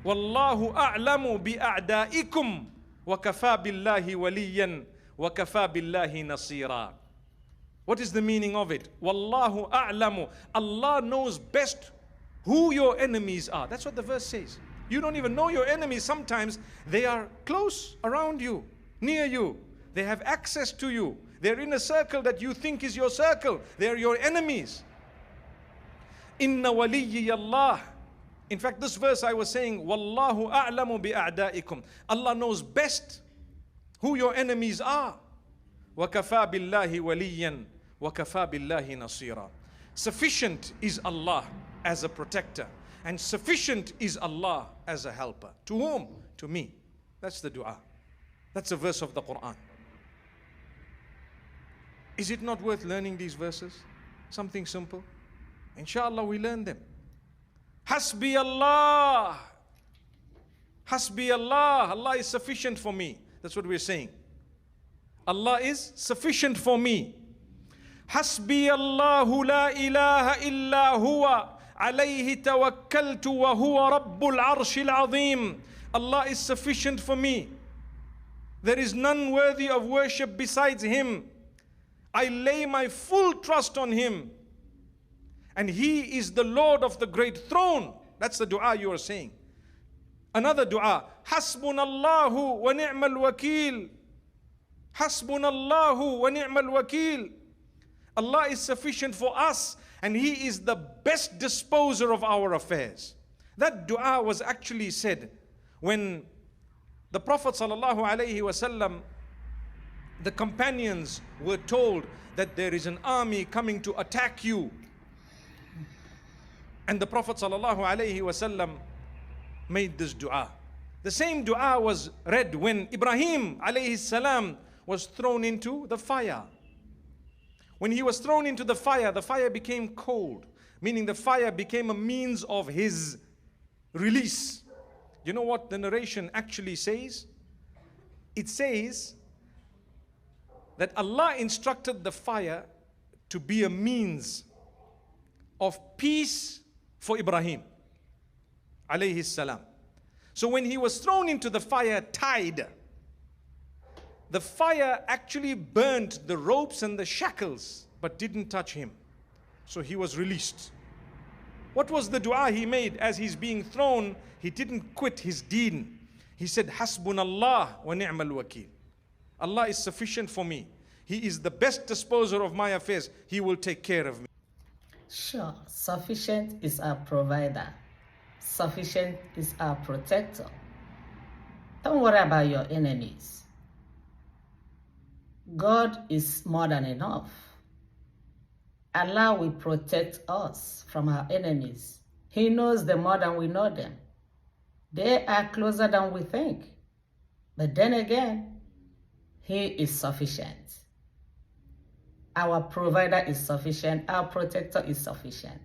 Wallahu a'lamu bi'a'da'ikum wa kafa billahi waliyan wa kafa billahi nasira. What is the meaning of it? Wallahu a'lamu. Allah knows best who your enemies are. That's what the verse says. You don't even know your enemies. Sometimes they are close around you, near you. They have access to you. They're in a circle that you think is your circle. They're your enemies. Inna waliyyi Allah. In fact, this verse I was saying, Wallahu a'lamu bi'a'da'ikum. Allah knows best who your enemies are. وَكَفَى بِاللَّهِ وَلِيًّا وَكَفَى بِاللَّهِ نَصِيرًا. Sufficient is Allah as a protector, and sufficient is Allah as a helper. To whom? To me. That's the dua. That's a verse of the Quran. Is it not worth learning these verses? Something simple. Inshallah we learn them. Hasbi Allah. Hasbi Allah. Allah is sufficient for me. That's what we're saying. Allah is sufficient for me. Hasbi Allahu la ilaha illa huwa alayhi tawakkaltu wa huwa rabbul arshil azim. Allah is sufficient for me. There is none worthy of worship besides Him. I lay my full trust on Him. And He is the Lord of the great throne. That's the dua you are saying. Another dua. Hasbunallahu wa ni'mal wakil. Hasbunallahu wa ni'mal wakil. Allah is sufficient for us, and He is the best disposer of our affairs. That dua was actually said when the Prophet ﷺ, the companions were told that there is an army coming to attack you. And the Prophet ﷺ made this dua. The same dua was read when Ibrahim alayhi salam was thrown into the fire. When he was thrown into the fire became cold, meaning the fire became a means of his release. You know what the narration actually says? It says that Allah instructed the fire to be a means of peace for Ibrahim alayhi salam. So when he was thrown into the fire tied, the fire actually burnt the ropes and the shackles, but didn't touch him. So he was released. What was the dua he made as he's being thrown? He didn't quit his deen. He said, Hasbunallah wa ni'mal wakil. Allah is sufficient for me. He is the best disposer of my affairs. He will take care of me. Sure, sufficient is our provider. Sufficient is our protector. Don't worry about your enemies. God is more than enough. Allah will protect us from our enemies. He knows them more than we know them. They are closer than we think. But then again, He is sufficient. Our provider is sufficient. Our protector is sufficient.